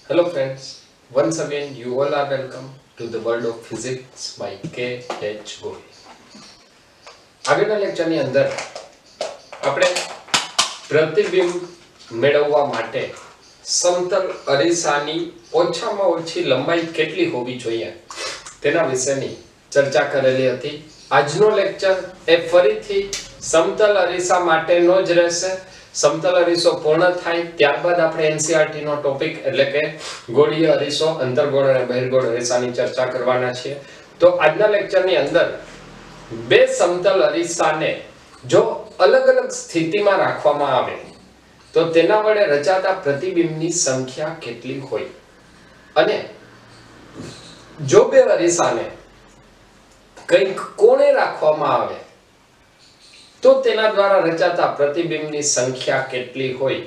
Hello friends, once again you all are welcome to the world of physics by K.H. Goel. આગળના લેક્ચરની અંદર આપણે પ્રતિબિંબ મેળવવા માટે સમતલ અરીસાની ઓછામાં ઓછી લંબાઈ કેટલી હોવી જોઈએ તેના વિશેની ચર્ચા કરેલી હતી. આજનો લેક્ચર એ ફરીથી સમતલ અરીસા માટેનો જ રહેશે. સમતલ અરીસો પૂર્ણ થાય ત્યારબાદ આપણે NCERT નો ટોપિક એટલે કે ગોળીય અરીસો, અંતર્ગોળ અને બહિર્ગોળ અરીસાની ચર્ચા કરવાના છીએ. તો આજના લેક્ચરની અંદર બે સમતલ અરીસાને જો અલગ અલગ સ્થિતિમાં રાખવામાં આવે તો તેના વડે રચાતા પ્રતિબિંબની સંખ્યા કેટલી હોય, અને જો બે અરીસાને કંઈક કોણે રાખવામાં આવે તો તેના દ્વારા રચાતા પ્રતિબિંબની સંખ્યા કેટલી હોય,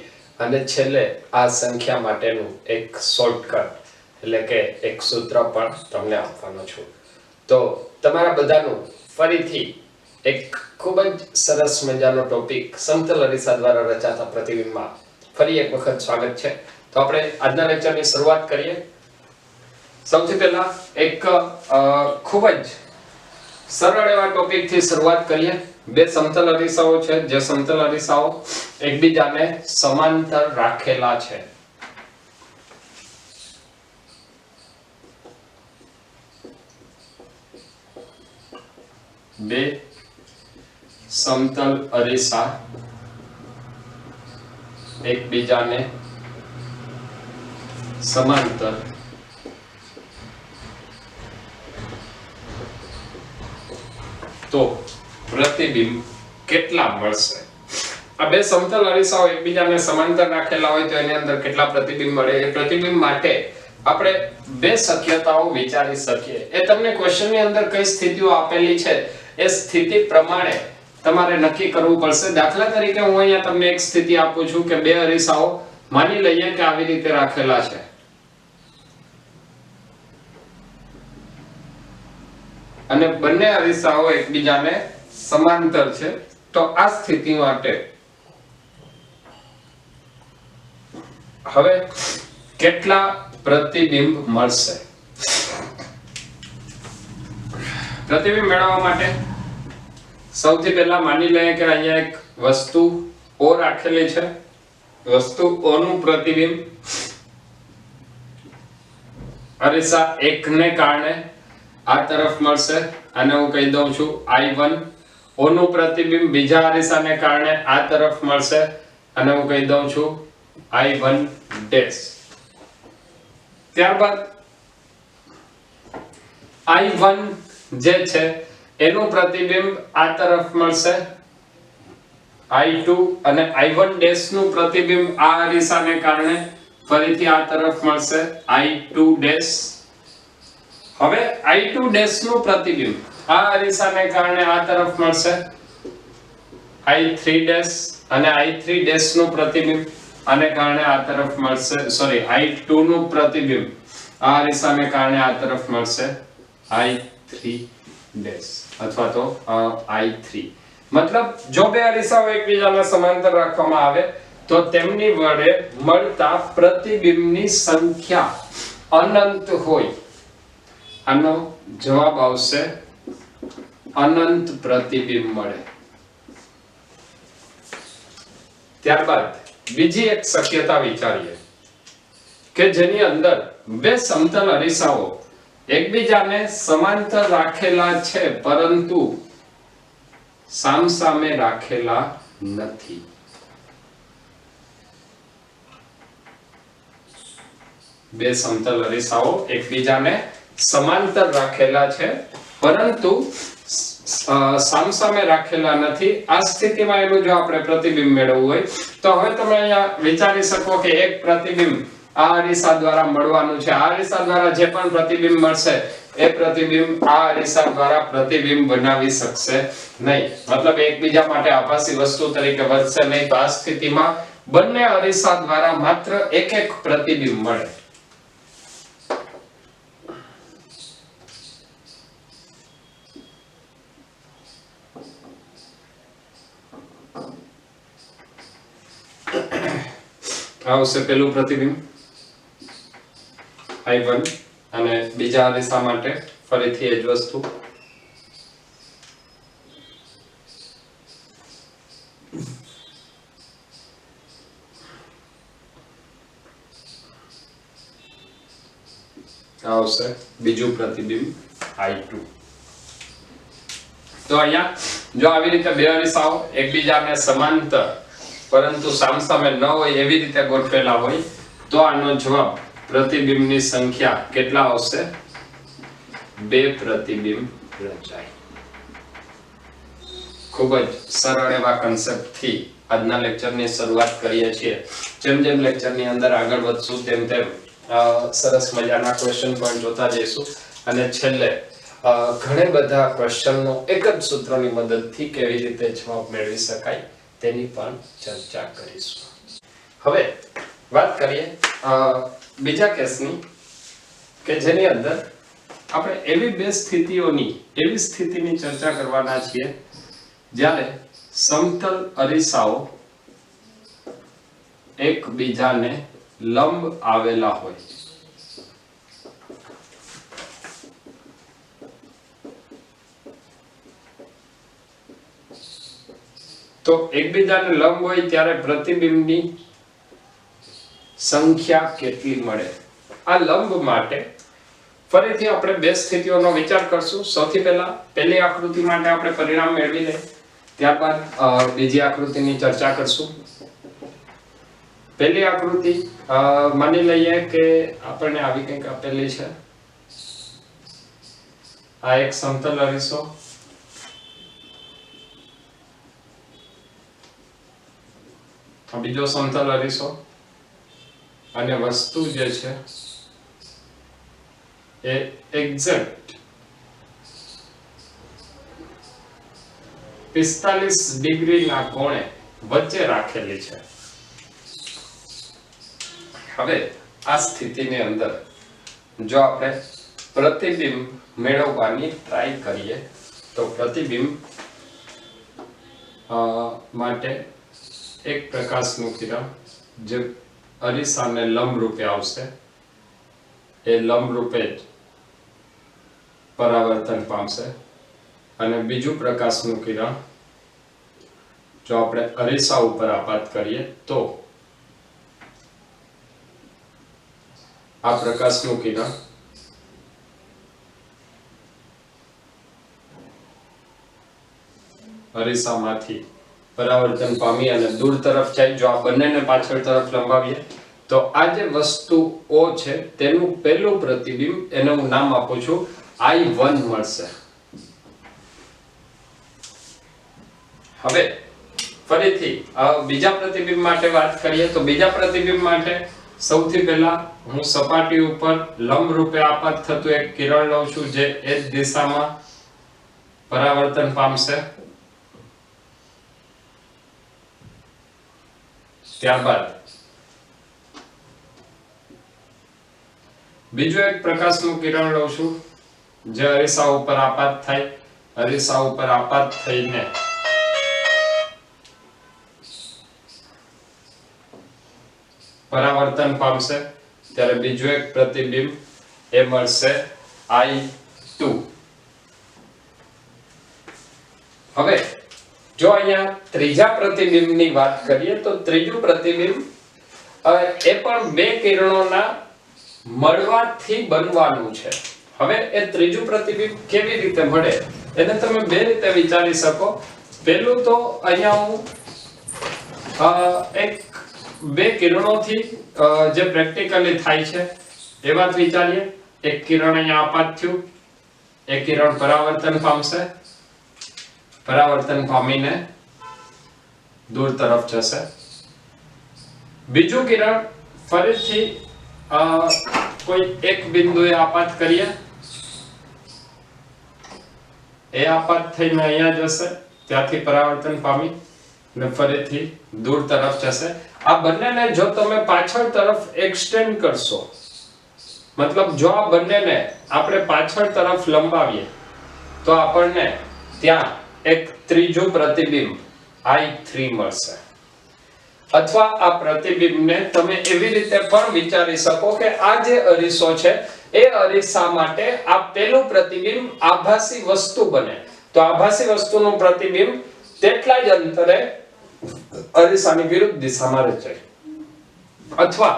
અને છેલ્લે આ સંખ્યા માટેનું એક શોર્ટકટ એટલે કે એક સૂત્ર પણ તમને આપવાનો છું. તો તમારા બધાનું ફરીથી એક ખૂબ જ સરસ મજાનો ટોપિક સમતલ અરીસા દ્વારા રચાતા પ્રતિબિંબમાં ફરી એક વખત સ્વાગત છે. તો આપણે આજના લેક્ચરની શરૂઆત કરીએ. સૌથી પહેલા એક ખૂબ જ સરળ એવા ટોપિકથી શરૂઆત કરીએ. બે સમતલ અરીસાઓ છે, જે સમતલ અરીસાઓ એકબીજાને સમાંતર રાખેલા છે. બે સમતલ અરીસા એકબીજાને સમાંતર તો પ્રતિબિંબ કેટલા મળશે? આ બે સમતલ અરીસાઓ એકબીજાને સમાંતર રાખેલા હોય તો એની અંદર કેટલા પ્રતિબિંબ મળે? એ પ્રતિબિંબ માટે આપણે બે શક્યતાઓ વિચારી શકીએ. એ તમને ક્વેશ્ચનની અંદર કઈ સ્થિતિઓ આપેલી છે એ સ્થિતિ પ્રમાણે તમારે નક્કી કરવું પડશે. દાખલા તરીકે હું અહીંયા તમને એક સ્થિતિ આપું છું કે બે અરીસાઓ માની લઈએ કે આવી રીતે રાખેલા છે. અને બંને અરીસાઓ એકબીજાને સમાંતર છે. તો આ સ્થિતિ માટે હવે કેટલા પ્રતિબિંબ મળશે? પ્રતિબિંબ મેળવવા માટે સૌથી પહેલા માની લઈએ કે અહીંયા એક વસ્તુ O રાખેલી છે. વસ્તુ O નું પ્રતિબિંબ અરીસા 1 ને કારણે આ તરફ મળશે, અને હું કહી દઉં છું I1. O નું પ્રતિબિંબ બીજા અરીસાને કારણે આ તરફ મળશે, અને હું કહી દઉં છું I1 ડેશ. ત્યારબાદ I1 જે છે એનું પ્રતિબિંબ આ તરફ મળશે I2, અને I1 ડેશ નું પ્રતિબિંબ આ અરીસાને કારણે ફરીથી આ તરફ મળશે I2 ડેશ. હવે I2 ડેશ નું પ્રતિબિંબ આ અરીસાને કારણે આ તરફ મળશે I3 ડેશ, અને I3 ડેશ નું પ્રતિબિંબ આને કારણે આ તરફ મળશે, સોરી I2 નું પ્રતિબિંબ આ અરીસાને કારણે આ તરફ મળશે I3 ડેશ અથવા તો I3. મતલબ જો બે અરીસાઓ એકબીજાને સમાંતર રાખવામાં આવે તો તેમની વડે મળતા પ્રતિબિંબની સંખ્યા અનંત હોય. આનો જવાબ આવશે અનંત પ્રતિબિંબ મળે. ત્યારબાદ બીજી એક શક્યતા વિચારીએ કે જેની અંદર બે સમતલ અરીસાઓ એકબીજાને સમાંતર રાખેલા છે પરંતુ સામસામે રાખેલા નથી. બે સમતલ અરીસાઓ એકબીજાને સમાંતર રાખેલા છે પરંતુ સામસામે રાખેલા નથી. આ સ્થિતિમાં એનું જો આપણે પ્રતિબિંબ મેળવવું હોય તો હવે તમે અહીંયા વિચારી શકો કે એક પ્રતિબિંબ આ અરીસા દ્વારા મળવાનું છે. આ અરીસા દ્વારા જે પણ પ્રતિબિંબ મળશે એ પ્રતિબિંબ આ અરીસા દ્વારા પ્રતિબિંબ બનાવી શકશે નહીં, મતલબ એકબીજા માટે આભાસી વસ્તુ તરીકે વર્તશે નહીં. તો આ સ્થિતિમાં બંને અરીસા દ્વારા માત્ર એક એક પ્રતિબિંબ મળે. આવશે પેલું પ્રતિબિંબ I1 અને બીજા અરીસા માટે ફરીથી એ જ વસ્તુ. આવશે બીજું પ્રતિબિંબ I2. તો અહીંયા જો આવી રીતે બે અરીસાઓ એકબીજાને સમાંતર પરંતુ સામસામે ન હોય એવી રીતે ગોઠવેલા હોય તો આનો જવાબ પ્રતિબિંબની સંખ્યા કેટલા આવશે? 2 પ્રતિબિંબ રચાય. ખૂબ જ સરળ એવા કન્સેપ્ટથી આજના લેક્ચરની શરૂઆત કરીએ છીએ. જેમ જેમ લેક્ચરની અંદર આગળ વધશું તેમ તેમ સરસ મજાના ક્વેશ્ચન પણ જોતા જઈશું અને છેલ્લે ઘણા બધા ક્વેશ્ચનનો એક જ સૂત્રની મદદથી કેવી રીતે જવાબ મેળવી શકાય તેની પણ ચર્ચા કરીશું. હવે વાત કરીએ બીજા કેસની કે જેની અંદર આપણે એવી બે સ્થિતિઓની એવી સ્થિતિની ચર્ચા કરવાના છીએ જ્યારે સમતલ અરીસાઓ એકબીજાને લંબ આવેલા હોય. તો એકબીજાને લંબ હોય ત્યારે પ્રતિબિંબની સંખ્યા કેટલી મળે? આ લંબ માટે ફરીથી આપણે બે સ્થિતિઓનો વિચાર કરશું. સૌથી પહેલા પહેલી આકૃતિ માટે આપણે પરિણામ મેળવી લઈએ, ત્યારબાદ બીજી આકૃતિની ચર્ચા કરશું. પહેલી આકૃતિ માની લઈએ કે આપણને આવી કંઈક આપેલી છે. આ એક સમતલ અરીસો, આ બીજો સમતલ અરીસો અને વસ્તુ જે છે એ એક્ઝેક્ટ 45 ડિગ્રીના કોણે વચ્ચે રાખેલી છે. હવે આ સ્થિતિની અંદર જો આપણે પ્રતિબિંબ મેળવવાની ટ્રાય કરીએ તો પ્રતિબિંબ માટે એક પ્રકાશનું કિરણ જે અરીસાને લંબ રૂપે આવશે એ લંબ રૂપે જ પરાવર્તન પામશે અને બીજું પ્રકાશનું કિરણ જો આપણે અરીસા ઉપર આપાત કરીએ તો આ પ્રકાશનું કિરણ અરીસામાંથી પરાવર્તન પામી અને દૂર તરફ જાય. જો આ બંનેને પાછળ તરફ લંબાવીએ તો આ જે વસ્તુ O છે તેનું પહેલું પ્રતિબિંબ, એને હું નામ આપું છું I1 મળશે. હવે ફરીથી બીજા પ્રતિબિંબ માટે વાત કરીએ તો બીજા પ્રતિબિંબ માટે સૌથી પહેલા હું સપાટી ઉપર લંબ રૂપે આપાત થતું એક કિરણ લઉં છું જે એ જ દિશામાં પરાવર્તન પામશે. ત્યારબાદ બીજું એક પ્રકાશનું કિરણ લઉં છું જે અરીસા ઉપર આપાત થાય. અરીસા ઉપર આપાત થઈને પરાવર્તન પામશે ત્યારે બીજું એક પ્રતિબિંબ એ મળશે I2. હવે જો અહીંયા ત્રીજા પ્રતિબિંબની વાત કરીએ તો ત્રીજું પ્રતિબિંબ એ પણ બે કિરણોના મળવાથી બનવાનું છે. હવે એ ત્રીજું પ્રતિબિંબ કેવી રીતે મળે એને તમે બે રીતે વિચારી શકો. પહેલું તો અહીંયા હું એક બે કિરણોથી જે પ્રેક્ટિકલી થાય છે એ વાત વિચારીએ. એક કિરણ અહીંયા આપાત થયું, એક કિરણ પરાવર્તન પામશે, પરાવર્તન પામીને દૂર તરફ જશે. બીજું કિરણ ફરીથી કોઈ એક બિંદુએ આપાત કરીએ, એ આપાત થઈને અહીંયા જશે, ત્યાંથી પરાવર્તન પામી અને ફરીથી દૂર તરફ જશે. આ બંનેને જો તમે પાછળ તરફ એક્સટેન્ડ કરશો, મતલબ જો આ બંનેને આપણે પાછળ તરફ લંબાવીએ તો આપણને ત્યાં એક ત્રીજું પ્રતિબિંબ I3 મળશે. અથવા આ પ્રતિબિંબને તમે એવી રીતે પણ વિચારી શકો કે આ જે અરીસો છે એ અરીસા માટે આ પેલું પ્રતિબિંબ આભાસી વસ્તુ બને, તો આભાસી વસ્તુનું પ્રતિબિંબ તેટલા જ અંતરે અરીસાની વિરુદ્ધ દિશામાં રચાય, અથવા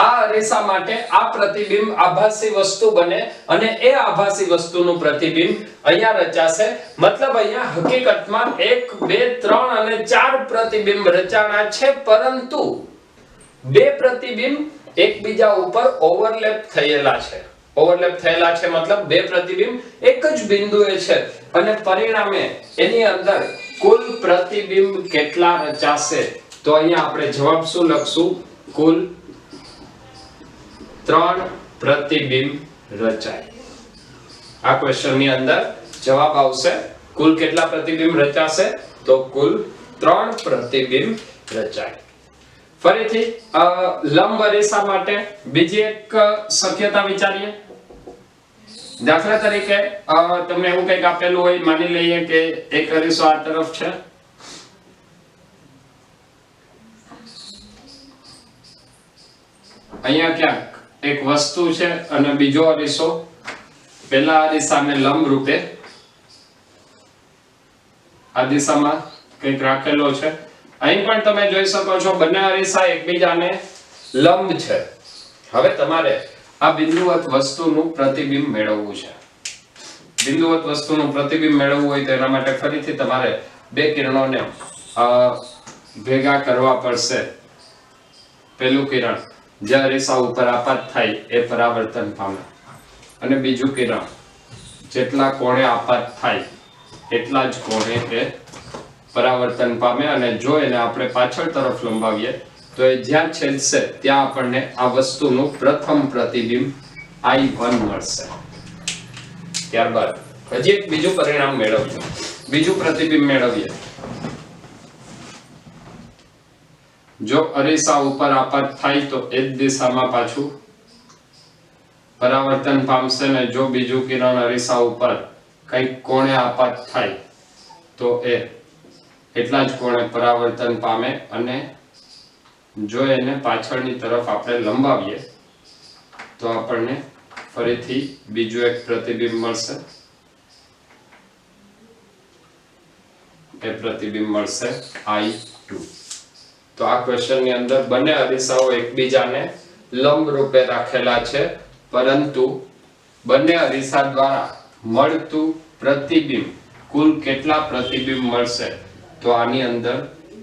આ અરીસા માટે આ પ્રતિબિંબ આભાસી વસ્તુ બને અને એ આભાસી વસ્તુનું પ્રતિબિંબ અહીંયા રચાશે. મતલબ અહીંયા હકીકતમાં 1 2 3 અને 4 પ્રતિબિંબ રચાણા છે, પરંતુ બે પ્રતિબિંબ એકબીજા ઉપર ઓવરલેપ થયેલા છે. ઓવરલેપ થયેલા છે મતલબ બે પ્રતિબિંબ એક જ બિંદુએ છે અને પરિણામે એની અંદર કુલ પ્રતિબિંબ કેટલા રચાશે? તો અહીંયા આપણે જવાબ શું લખશું? કુલ 3 પ્રતિબિંબ રચાય. આ ક્વેશ્ચન ની અંદર જવાબ આવશે કુલ કેટલા પ્રતિબિંબ રચાશે? તો કુલ 3 પ્રતિબિંબ રચાય. ફરીથી લંબ અરીસા માટે બીજી એક શક્યતા વિચારીએ. દાખલા તરીકે તમને એવું કંઈક આપેલું હોય, માની લઈએ કે એક અરીસો આ તરફ છે, અહીંયા ક્યાંક એક વસ્તુ છે અને બીજો અરીસો પહેલા અરીસાને લંબ રૂપે આ દિશામાં કંઈક રાખેલો છે. અહીં પણ તમે જોઈ શકો છો બંને અરીસા એકબીજાને લંબ છે. હવે તમારે આ બિંદુવત વસ્તુનું પ્રતિબિંબ મેળવવું છે. બિંદુવત વસ્તુનું પ્રતિબિંબ મેળવવું હોય તો એના માટે ફરીથી તમારે બે કિરણોને ભેગા કરવા પડશે. પહેલું કિરણ જે અરીસા ઉપર આપાત થાય એ પરાવર્તન પામે અને બીજું કિરણ જેટલા કોણે આપાત થાય એટલા જ કોણે એ પરાવર્તન પામે, અને જો એને આપણે પાછળ તરફ લંબાવીએ તો એ જ્યાં છેદશે ત્યાં આપણને આ વસ્તુનું પ્રથમ પ્રતિબિંબ I1 મળશે. ત્યારબાદ હજી એક બીજું પરિણામ મેળવીએ, બીજું પ્રતિબિંબ મેળવીએ. જો અરીસા ઉપર આપાત થાય તો એ જ દિશામાં પાછું પરાવર્તન પામશે, ને જો બીજું કિરણ અરીસા ઉપર કંઈક કોણે આપાત થાય તો એ એટલા જ કોણે પરાવર્તન પામે, અને જો એને પાછળની તરફ આપણે લંબાવીએ તો આપણને ફરીથી બીજું એક પ્રતિબિંબ મળશે. એ પ્રતિબિંબ મળશે I2. તો આ ક્વેશ્ચન ની અંદર બંને અરીસાઓ એકબીજાને લંબ રૂપે રાખેલા છે, પરંતુ બંને અરીસા દ્વારા મળતું પ્રતિબિંબ કુલ કેટલા પ્રતિબિંબ મળશે? તો આની અંદર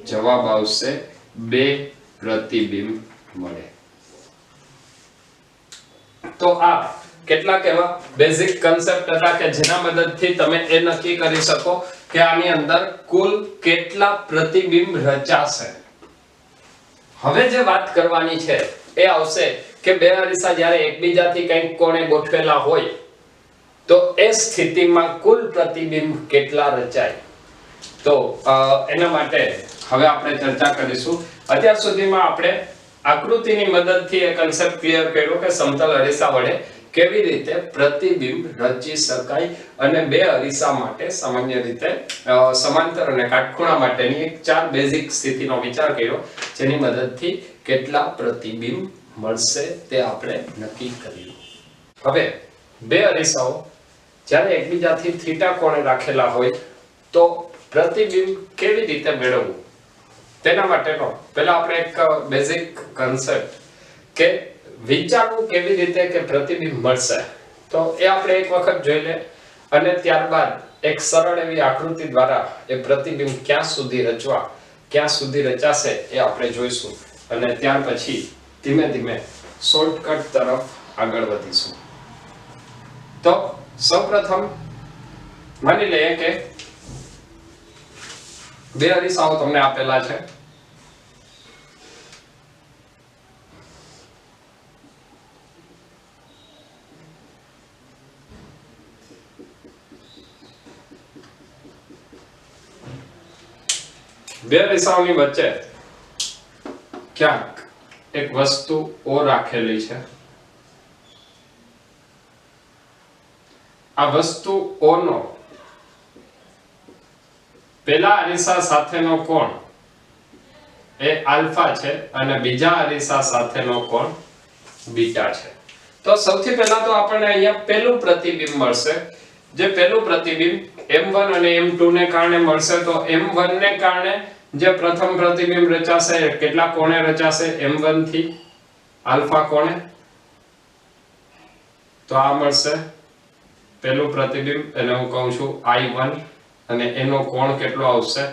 જવાબ આવશે 2 પ્રતિબિંબ મળે. તો આ કેટલાક એવા બેઝિક કન્સેપ્ટ હતા કે જેના મદદથી તમે એ નક્કી કરી શકો કે આની અંદર કુલ કેટલા પ્રતિબિંબ રચાશે. હવે જે વાત કરવાની છે એ આવશે કે બે અરીસા જ્યારે એકબીજાથી કંઈક કોણે ગોઠવેલા હોય તો એ સ્થિતિમાં કુલ પ્રતિબિંબ કેટલા રચાય. તો એના માટે હવે આપણે ચર્ચા કરીશું. અત્યાર સુધીમાં આપણે આકૃતિની મદદથી એક કન્સેપ્ટ ક્લિયર કર્યો કે સમતલ અરીસા વડે કેવી રીતે પ્રતિબિંબ રચી શકાય, અને બે અરીસા માટે સામાન્ય રીતે સમાંતર અને કાટખૂણા માટેની એક 4 બેઝિક સ્થિતિનો વિચાર કર્યો, જેની મદદથી કેટલા પ્રતિબિંબ મળશે તે આપણે નક્કી કર્યું. હવે બે અરીસાઓ જ્યારે એકબીજાથી થીટા કોણે રાખેલા હોય તો પ્રતિબિંબ કેવી રીતે મેળવવું તેના માટેનો પહેલા આપણે એક બેઝિક કન્સેપ્ટ કે વિચારવું કેવી રીતે કે પ્રતિબિંબ મળશે, તો એ આપણે એક વખત જોઈ લે, અને ત્યારબાદ એક સરળ એવી આકૃતિ દ્વારા એ પ્રતિબિંબ ક્યાં સુધી રચવા, ક્યાં સુધી રચાશે એ આપણે જોઈશું, અને ત્યાર પછી ધીમે ધીમે શોર્ટકટ તરફ આગળ વધીશું. તો સૌપ્રથમ માની લઈએ કે બે અરીસાઓ તમને આપેલા છે. બે અરીસાઓની વચ્ચે ક્યાંક એક વસ્તુ O રાખેલી છે. આ વસ્તુ O નો પેલા અરીસા સાથેનો કોણ એ આલ્ફા છે અને બીજા અરીસા સાથેનો કોણ બીટા છે. તો સૌથી પહેલા તો આપણને અહીંયા પહેલું પ્રતિબિંબ મળશે. જે પહેલું પ્રતિબિંબ m1 અને m2 ને કારણે મળશે. તો m1 ને કારણે જે પ્રથમ પ્રતિબિંબ રચાશે કેટલા કોણે રચાશે? m1 થી આલ્ફા કોણે. તો આ મળશે પહેલું પ્રતિબિંબ, એને હું કહું છું I1 અને એનો કોણ કેટલો આવશે?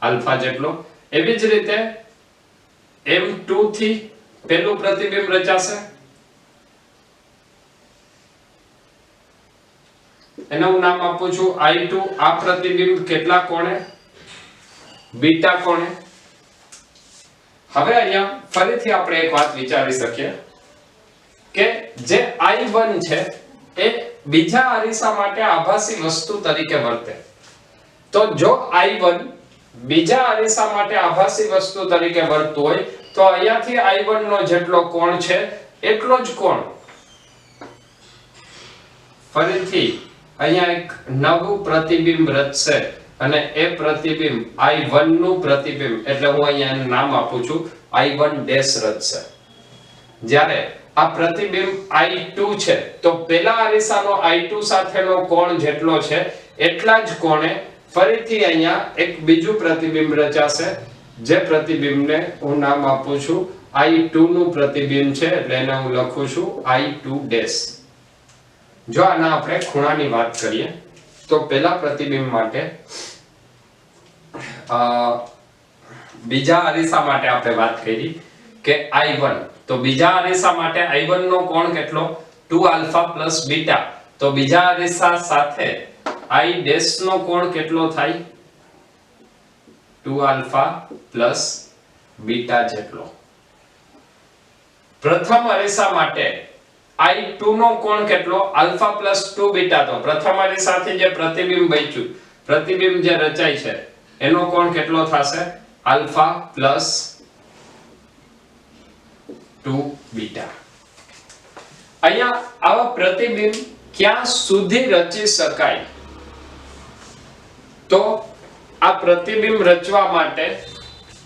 આલ્ફા જેટલો. એવી જ રીતે m2 થી પહેલું પ્રતિબિંબ રચાશે, એને હું નામ આપું છું I2. આ પ્રતિબિંબ કેટલા કોણે? બીટા કોણે. હવે અહીંયા ફરીથી આપણે એક વાત વિચારી શકીએ કે જે I1 છે એ બીજા અરીસા માટે આભાસી વસ્તુ તરીકે વર્તે. તો જો I1 બીજા અરીસા માટે આભાસી વસ્તુ તરીકે વર્તતું હોય તો અહીંયાથી I1 નો જેટલો કોણ છે એટલો જ કોણ ફરીથી અહીંયા એક નવું પ્રતિબિંબ રચશે અને એ પ્રતિબિંબ I1 નું પ્રતિબિંબ, એટલે હું અહીંયા નામ આપું છું I1 ડેશ રચશે. જ્યારે આ પ્રતિબિંબ I2 છે તો પેલા અરીસાનો I2 સાથેનો કોણ જેટલો છે એટલા જ કોણે ફરીથી અહીંયા એક બીજું પ્રતિબિંબ રચાશે. જે પ્રતિબિંબને હું નામ આપું છું I2 નું પ્રતિબિંબ છે, એટલે એને હું લખું છું I2 ડેશ. જો આના આપણે ખૂણાની વાત કરીએ તો પહેલા પ્રતિબિંબ માટે બીજા અરીસા માટે આપણે વાત કરી કે I1, તો બીજા અરીસા માટે I1 નો કોણ કેટલો? 2 આલ્ફા પ્લસ બીટા. તો બીજા અરીસા સાથે I ડેશ નો કોણ કેટલો થાય? 2 આલ્ફા પ્લસ બીટા જેટલો. પ્રથમ અરીસા માટે I2 નો કોણ કેટલો? Alpha plus 2 beta. તો પ્રથમ અરીસાથી જે પ્રતિબિંબ બચ્યું, પ્રતિબિંબ જે રચાય છે એનો કોણ કેટલો થશે? Alpha plus 2 beta. અહીંયા આવા પ્રતિબિંબ ક્યાં સુધી રચી શકાય? તો આ પ્રતિબિંબ રચવા માટે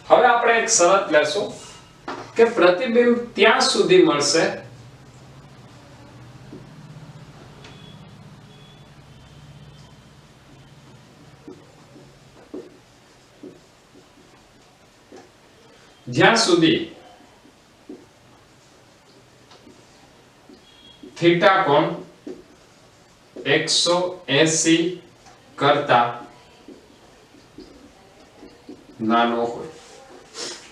હવે આપણે એક શરત લેશું કે પ્રતિબિંબ ત્યાં સુધી મળશે જ્યાં સુધી થીટા કોણ 180 કરતા નાનો હોય.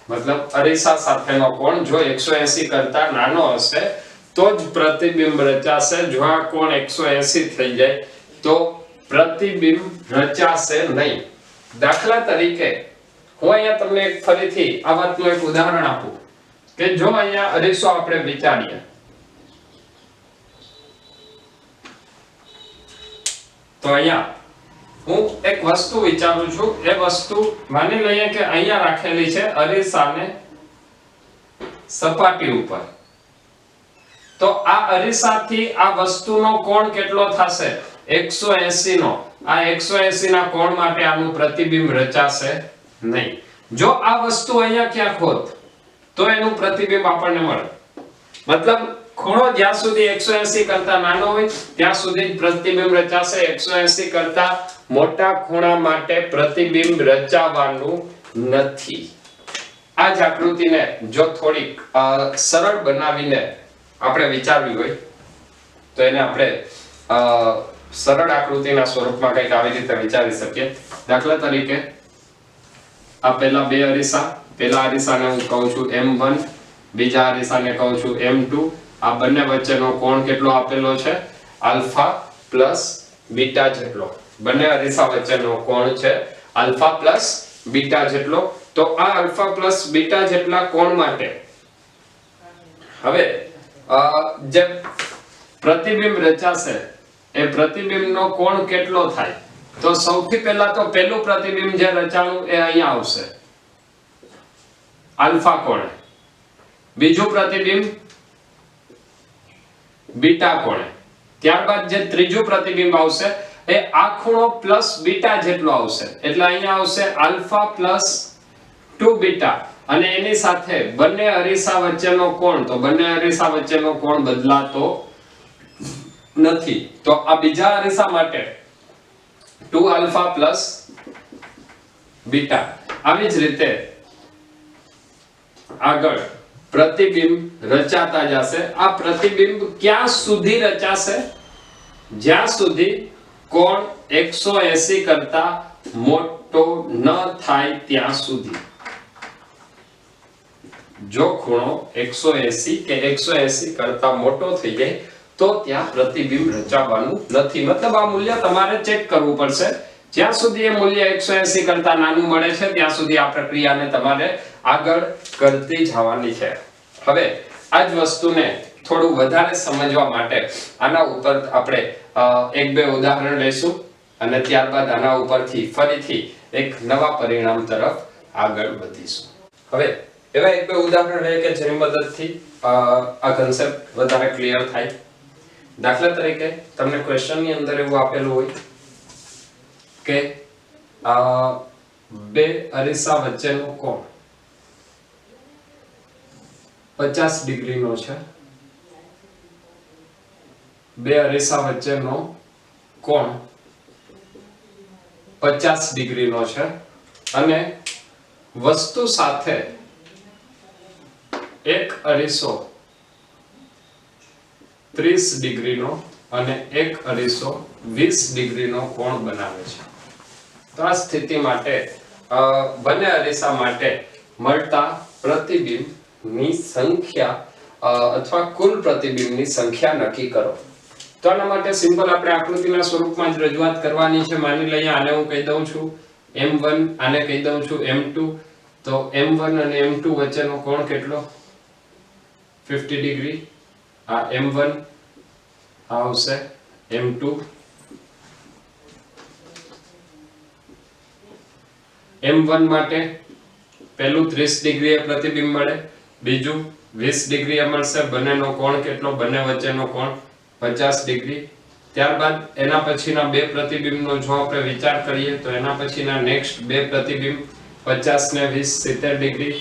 મતલબ અરીસા સાથેનો કોણ જો 180 કરતા નાનો હશે તો જ પ્રતિબિંબ રચાશે. જો આ કોણ 180 થઈ જાય તો પ્રતિબિંબ રચાશે નહીં. દાખલા તરીકે હું અહીંયા તમને એક ફરીથી આ વાતનું એક ઉદાહરણ આપું કે જો અહીંયા અરીસો આપણે વિચારીએ તો અહીંયા હું એક વસ્તુ વિચારું છું. એ વસ્તુ માની લઈએ કે અહીંયા રાખેલી છે અરીસાને સપાટી ઉપર. તો આ અરીસાથી આ વસ્તુનો કોણ કેટલો થશે? 180 નો. આ 180 ના કોણ માટે આનું પ્રતિબિંબ રચાશે નહીં. જો આ વસ્તુ અહીંયા ક્યાંક હોત તો એનું પ્રતિબિંબ આપણને મળે. મતલબ ખૂણો જ્યાં સુધી 180 કરતા નાનો હોય ત્યાં સુધી પ્રતિબિંબ રચાશે. 180 કરતા મોટા ખૂણા માટે પ્રતિબિંબ રચાવાનું નથી. આ જ આકૃતિને જો થોડીક સરળ બનાવીને આપણે વિચારવી હોય તો એને આપણે સરળ આકૃતિના સ્વરૂપમાં કંઈક આવી રીતે વિચારી શકીએ. દાખલા તરીકે આ પહેલા બે અરીસા, પહેલા અરીસાને હું કહું છું m1, બીજા અરીસાને કહું છું m2. આ બંને વચ્ચેનો કોણ કેટલો આપેલો છે? આલ્ફા પ્લસ બીટા જેટલો. બંને અરીસા વચ્ચેનો કોણ છે આલ્ફા પ્લસ બીટા જેટલો. તો આ આલ્ફા પ્લસ બીટા જેટલા કોણ માટે હવે જે પ્રતિબિંબ રચાશે એ પ્રતિબિંબનો કોણ કેટલો થાય? તો સૌથી પહેલા તો પહેલું પ્રતિબિંબ જે રચાણું એ અહીંયા આવશે આલ્ફા કોણે. બીજું પ્રતિબિંબ બીટા કોણે. ત્યારબાદ જે ત્રીજું પ્રતિબિંબ આવશે એ આ ખૂણો પ્લસ બીટા જેટલો આવશે. એટલે અહીંયા આવશે આલ્ફા પ્લસ 2 બીટા. અને એની સાથે બંને અરીસા વચ્ચેનો કોણ, તો બંને અરીસા વચ્ચેનો કોણ બદલાતો નથી. તો આ બીજા અરીસા માટે 2 આલ્ફા પ્લસ બીટા. આવી જ રીતે આગળ પ્રતિબિંબ રચાતા જશે. આ પ્રતિબિંબ ક્યાં સુધી રચાશે? જ્યાં સુધી કોણ 180 કરતા મોટો ન થાય ત્યાં સુધી. જો ખૂણો 180 કે 180 કરતા મોટો થઈ જાય તો ત્યાં પ્રતિબિંબ રચાવાનું નથી. મતલબ આ મૂલ્ય તમારે ચેક કરવું પડશે. જ્યાં સુધી એ મૂલ્ય 180 કરતા નાનું મળે છે ત્યાં સુધી આ પ્રક્રિયાને તમારે આગળ કરતી જવાની છે. હવે આ જ વસ્તુને થોડું વધારે સમજવા માટે આના ઉપર આપણે એક બે ઉદાહરણ લઈશું અને ત્યારબાદ આના ઉપરથી ફરીથી એક નવા પરિણામ તરફ આગળ વધીશું. હવે એવા એક બે ઉદાહરણ લઈએ કે જેની મદદથી આ કન્સેપ્ટ વધારે ક્લિયર થાય. દાખલા તરીકે તમને ક્વેશ્ચનની અંદર એવું આપેલું હોય કે બે અરીસા વચ્ચેનો કોણ 50 ડિગ્રીનો છે. બે અરીસા વચ્ચેનો કોણ 50 ડિગ્રીનો છે અને વસ્તુ સાથે એક અરીસો 30 ડિગ્રીનો અને એક અરીસો 20 ડિગ્રીનો કોણ બનાવે છે. તો આ સ્થિતિ માટે બંને અરીસા માટે મળતા પ્રતિબિંબની સંખ્યા અથવા કુલ પ્રતિબિંબની સંખ્યા નક્કી કરો. તો આના માટે સિમ્પલ આપણે આકૃતિના સ્વરૂપમાં જ રજૂઆત કરવાની છે. માની લઈએ આને હું કહી દઉં છું m1, આને કહી દઉં છું m2. તો m1 અને m2 વચ્ચેનો કોણ કેટલો? 50 ડિગ્રી. આ m1 આવશે m2. m1 માટે પહેલું 30 ડિગ્રીએ પ્રતિબિંબ મળે, બીજું 20 ડિગ્રીએ મળશે. બંનેનો કોણ કેટલો? બંને વચ્ચેનો કોણ 50 ડિગ્રી. ત્યારબાદ એના પછીના બે પ્રતિબિંબનો જો આપણે વિચાર કરીએ તો એના પછીના નેક્સ્ટ બે પ્રતિબિંબ 50 ને 20 70 ડિગ્રી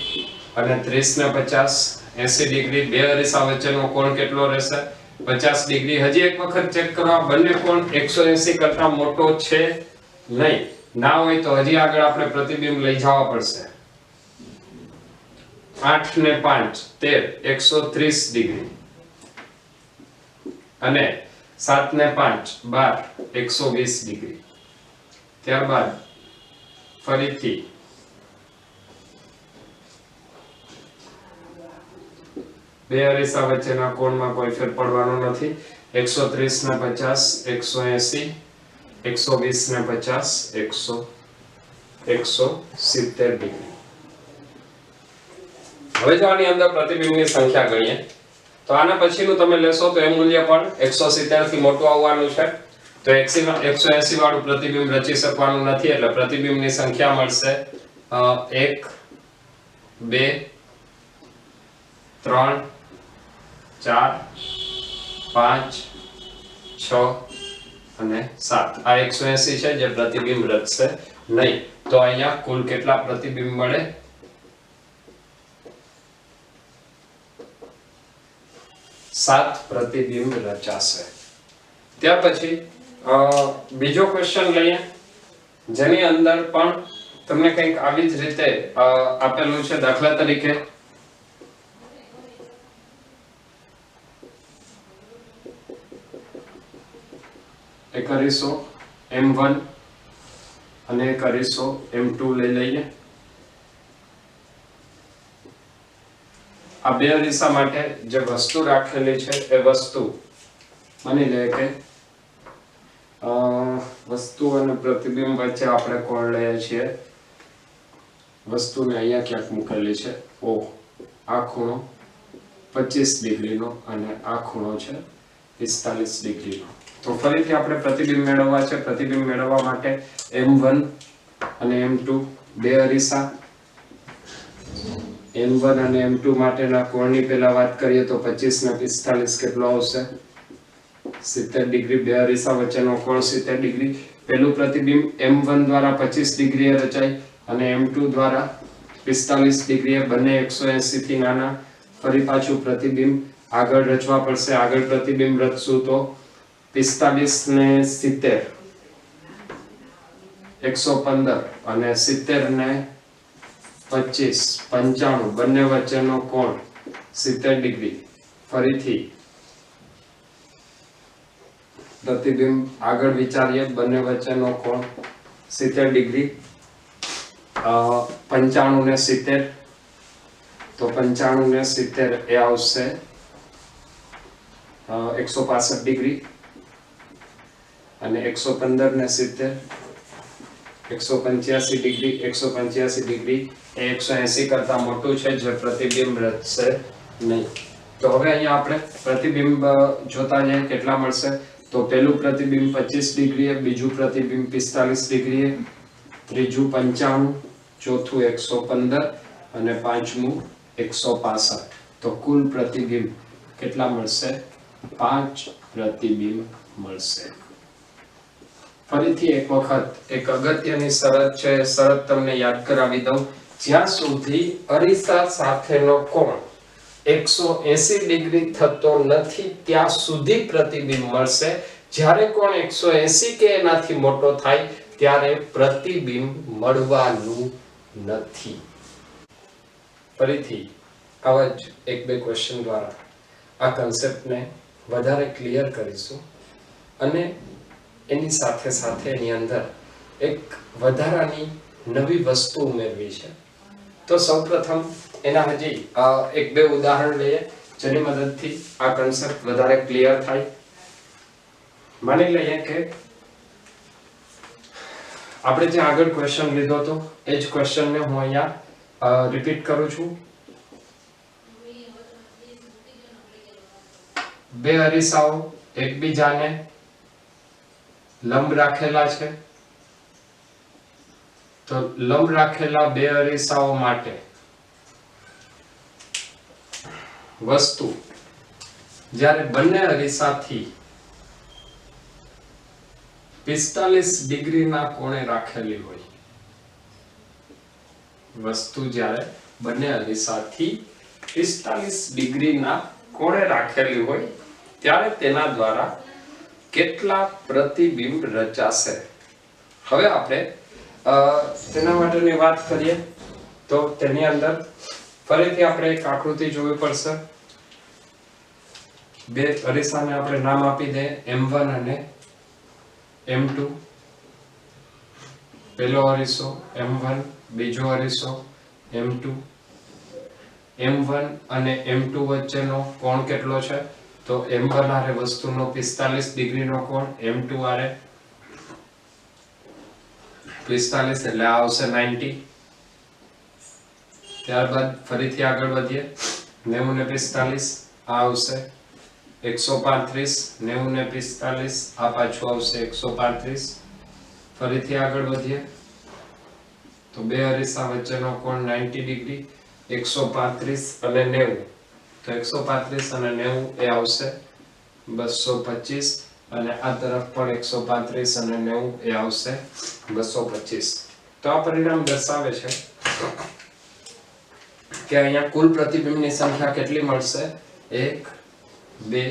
અને 30 ને 50 80 ડિગ્રી. બે અરીસા વચ્ચેનો કોણ કેટલો રહેશે? 50 ડિગ્રી. હજી એક વખત ચેક કરો, બંને કોણ 180 કરતા મોટો છે નહીં. ના હોય તો હજી આગળ આપણે પ્રતિબિંબ લઈ જવા પડશે. 8 ને 5 13 130 ડિગ્રી અને 7 ને 5 12 120 ડિગ્રી. ત્યારબાદ ફરીથી બે અરીસા વચ્ચેના કોણમાં કોઈ ફેર પડવાનો નથી. 130 ને 50 180 120 ને 50 170 ડિગ્રી. હવે જો આની અંદર પ્રતિબિંબની સંખ્યા ગણીએ તો આના પછીનું તમે લેશો તો એ મૂલ્ય પણ 170 થી મોટું આવવાનું છે. તો 180 વાળું પ્રતિબિંબ રચી શકવાનું નથી એટલે પ્રતિબિંબની સંખ્યા મળશે 1 2 3 4 5 6 અને 7. આ 180 છે જે પ્રતિબિંબ રચશે નહીં. તો અહીંયા કુલ કેટલા પ્રતિબિંબ મળે? 7 પ્રતિબિંબ રચાશે. ત્યાર પછી બીજો ક્વેશ્ચન લઈએ જેની અંદર પણ તમને કંઈક આવી જ રીતે આપેલું છે. દાખલા તરીકે એક અરીસો m1 અને એક અરીસો m2 લઈ લઈએ. આ બે અરીસા માટે જે વસ્તુ રાખેલી છે એ વસ્તુ માની લે કે વસ્તુ અને પ્રતિબિંબ વચ્ચે આપણે કોણ લઈએ છીએ. વસ્તુને અહીંયા ક્યાંક મૂકેલી છે O. આ ખૂણો 25 ડિગ્રીનો અને આ ખૂણો છે 45 ડિગ્રીનો. તો ફરીથી આપણે પ્રતિબિંબ મેળવવા છે. પ્રતિબિંબ મેળવવા માટે m1 અને m2 બે અરીસા. m1 અને m2 માટેના કોણની પહેલા વાત કરીએ તો 25 ને 45 કેટલો આવશે? 70 ડિગ્રી. બે અરીસા વચ્ચેનો કોણ 70 ડિગ્રી. પહેલું પ્રતિબિંબ m1 દ્વારા 25 ડિગ્રીએ રચાય અને m2 દ્વારા 45 ડિગ્રીએ બંને 180 થી નાના. ફરી પાછું પ્રતિબિંબ આગળ રચવા પડશે. આગળ પ્રતિબિંબ રચશું તો 45 ને 70 115 અને 70 ને 25 95 બંને વચ્ચેનો કોણ 70 ડિગ્રી. ફરીથી પ્રતિબિંબ આગળ વિચારીએ, બંને વચ્ચેનો કોણ 70 ડિગ્રી. 95 ને 70 તો 95 ને 70 એ આવશે 165 ડિગ્રી અને 115 ને 70 185 ડિગ્રી. 185 ડિગ્રી એ 180 કરતા મોટું છે, જે પ્રતિબિંબ રચશે નહીં. તો હવે અહીંયા આપણે પ્રતિબિંબ જોતા જઈએ કેટલા મળશે. તો પહેલું પ્રતિબિંબ 25 ડિગ્રીએ, બીજું પ્રતિબિંબ 45 ડિગ્રીએ, ત્રીજું 95, ચોથું 115 અને પાંચમું 165. તો કુલ પ્રતિબિંબ કેટલા મળશે? 5 પ્રતિબિંબ મળશે. ફરીથી એક વખત એક અગત્યની શરત છે, શરત તમને યાદ કરાવી દઉં. જ્યાં સુધી અરીસા સાથેનો કોણ 180 ડિગ્રી થતો નથી ત્યાં સુધી પ્રતિબિંબ મળશે. જ્યારે કોણ 180 કે એનાથી મોટો થાય ત્યારે પ્રતિબિંબ મળવાનું નથી. ફરીથી આવા જ એક બે ક્વેશ્ચન દ્વારા આ કન્સેપ્ટને વધારે ક્લિયર કરીશું અને એની સાથે સાથે એની અંદર એક વધારાની નવી વસ્તુ ઉમેરવી છે. તો સૌપ્રથમ એના હજી એક બે ઉદાહરણ લઈએ જેની મદદથી આ કન્સેપ્ટ વધારે ક્લિયર થાય. માની લઈએ કે આપણે જે આગળ ક્વેશ્ચન લીધો હતો એ જ ક્વેશ્ચનને હું અહીંયા રિપીટ કરું છું. બે અરીસાઓ એકબીજાને લંબ રાખેલા છે. તો લંબ રાખેલા બે અરીસાઓ માટે વસ્તુ જ્યારે બંને અરીસાથી 45 ડિગ્રીના કોણે રાખેલી હોય, વસ્તુ જ્યારે બંને અરીસાથી 45 ડિગ્રીના કોણે રાખેલી હોય ત્યારે તેના દ્વારા કેટલા પ્રતિબિંબ રચાશે. હવે આપણે તેના માટેની વાત કરીએ તો તેની અંદર ફરીથી આપણે એક આકૃતિ જોવી પડશે. બે અરીસાને આપણે નામ આપી દે M1 અને M2. પહેલો અરીસો M1, બીજો અરીસો M2. M1 અને M2 વચ્ચેનો કોણ કેટલો છે? તો M1 આરે વસ્તુનો 45 ડિગ્રીનો કોણ, M2 આરે 45 એટલે આવશે 90. ત્યારબાદ ફરીથી આગળ વધીએ. 90 ને 45 આ આવશે 135. 90 ને 45 આ પાછું આવશે 135. ફરીથી આગળ વધીએ તો બે અરીસા વચ્ચેનો કોણ 90 ડિગ્રી. 135 અને 90 તો 135 અને 90 એ આવશે 225 અને આ તરફ પણ 135 અને 90 એ આવશે 225. તો આ પરિણામ દર્શાવે છે કે અહીંયા કુલ પ્રતિબિંબની સંખ્યા કેટલી મળશે? 1 2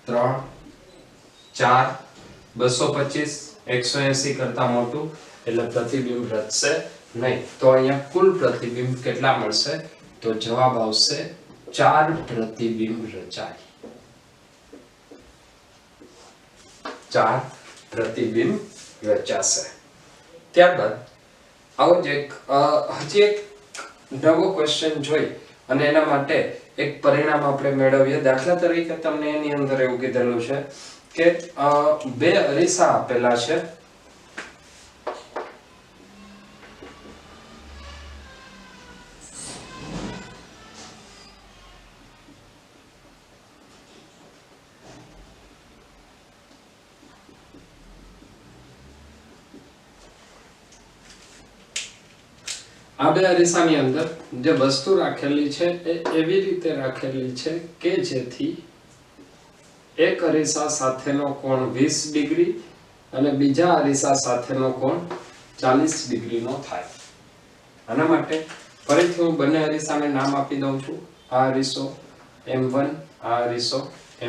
3 4 225. 180 કરતા મોટું એટલે પ્રતિબિંબ રચશે નહીં. તો અહીંયા કુલ પ્રતિબિંબ કેટલા મળશે? તો જવાબ આવશે 4 પ્રતિબિંબ રચાય. 4 પ્રતિબિંબ રચાશે. ત્યારબાદ આવો જ એક હજી એક નવો ક્વેશ્ચન જોઈ અને એના માટે એક પરિણામ આપણે મેળવીએ. દાખલા તરીકે તમને એની અંદર એવું કીધેલું છે કે બે અરીસા આપેલા છે. આ બે અરીસાની અંદર જે વસ્તુ રાખેલી છે એ એવી રીતે રાખેલી છે કે જેથી એક અરીસા સાથેનો કોણ 20 ડિગ્રી અને બીજા અરીસા સાથેનો કોણ 40 ડિગ્રીનો થાય. આના માટે ફરીથી હું બંને અરીસાને નામ આપી દઉં છું. આ અરીસો M1, આ અરીસો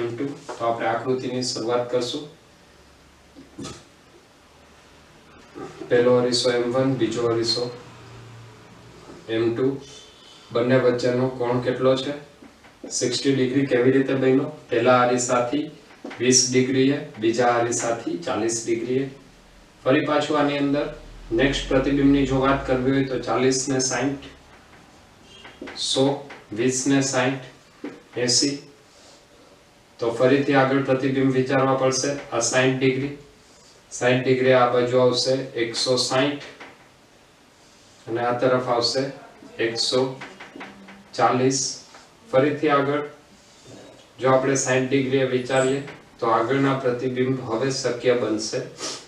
M2. તો આપણે આકૃતિની શરૂઆત કરશું. પહેલો અરીસો M1, બીજો અરીસો M2. બંને વચ્ચેનો કોણ કેટલો છે? 60 ડિગ્રી. કેવી રીતે બન્યો? પહેલા અરીસાથી 20 ડિગ્રીએ, બીજા અરીસાથી 40 ડિગ્રીએ. ફરી પાછું આની અંદર નેક્સ્ટ પ્રતિબિંબની જો વાત કરવી હોય તો 40 ને 60, 100, 20 ને 60, 80. તો ફરીથી આગળ પ્રતિબિંબ વિચારવા પડશે. આ 60 ડિગ્રી, 60 ડિગ્રી આ બાજુ આવશે 160 અને આ તરફ આવશે 140. ફરીથી આગળ જો આપણે 60 ડિગ્રીએ વિચારીએ તો આગળના પ્રતિબિંબ હવે શક્ય બનશે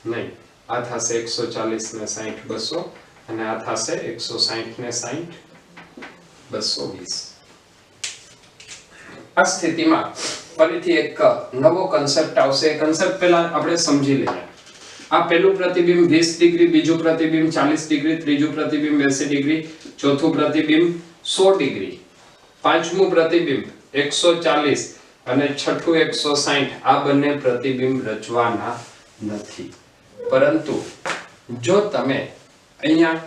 નહીં. આ થશે 140 ને 60, 200 અને આ થશે 160 ને 60, 220. આ સ્થિતિમાં ફરીથી એક નવો કન્સેપ્ટ આવશે. એ કન્સેપ્ટ પહેલા આપણે સમજી લઈએ. આ પહેલું પ્રતિબિંબ 20 ડિગ્રી, બીજું પ્રતિબિંબ 40 ડિગ્રી, ત્રીજું પ્રતિબિંબ 80 ડિગ્રી, ચોથું પ્રતિબિંબ 100 ડિગ્રી, પાંચમું પ્રતિબિંબ 140 અને છઠ્ઠું 160. આ બંને પ્રતિબિંબ રચવાના નથી. પરંતુ જો તમે અહીંયા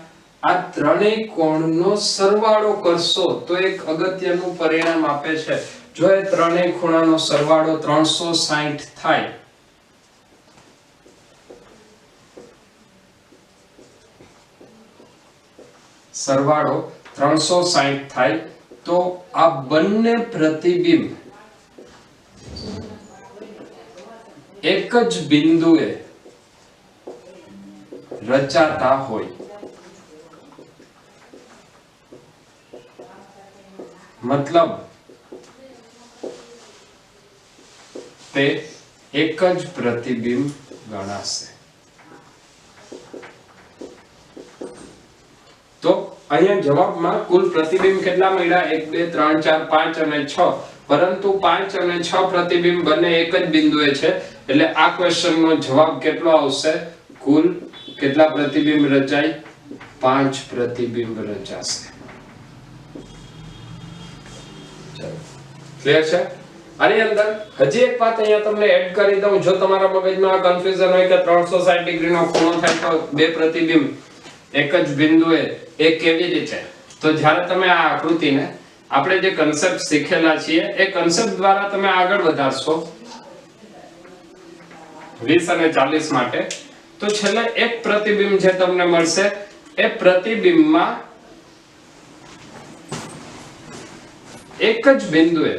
આ ત્રણેય કોણનો સરવાળો કરશો તો એક અગત્યનું પરિણામ આપે છે. જો એ ત્રણેય ખૂણાનો સરવાળો 360 થાય તો આ બંને પ્રતિબિંબ એક જ બિંદુએ રચાતા હોય. મતલબ તે એક જ પ્રતિબિંબ ગણાશે. તો અહીંયા જવાબમાં કુલ પ્રતિબિંબ કેટલા મળ્યા? 1, 2, 3, 4, 5 અને 6. પરંતુ 5 અને 6 પ્રતિબિંબ બંને એક જ બિંદુએ છે. એટલે આ ક્વેશ્ચનનો જવાબ કેટલો આવશે? કુલ કેટલા પ્રતિબિંબ રચાય? 5 પ્રતિબિંબ રચાશે. ક્લિયર છે? આની અંદર હજી એક વાત અહીંયા તમને એડ કરી દઉં. જો તમારા મગજમાં આ કન્ફ્યુઝન હોય કે 360 ડિગ્રીનો ખૂણો થાય તો બે પ્રતિબિંબ એક જ બિંદુએ, એ કેવી રીતે? તો જ્યારે તમે આ આકૃતિને આપણે જે કન્સેપ્ટ શીખેલા છીએ એ કન્સેપ્ટ દ્વારા તમે આગળ વધારશો 20 અને 40 માટે, તો છેલ્લે એક પ્રતિબિંબ જે તમને મળશે એ પ્રતિબિંબમાં એક જ બિંદુએ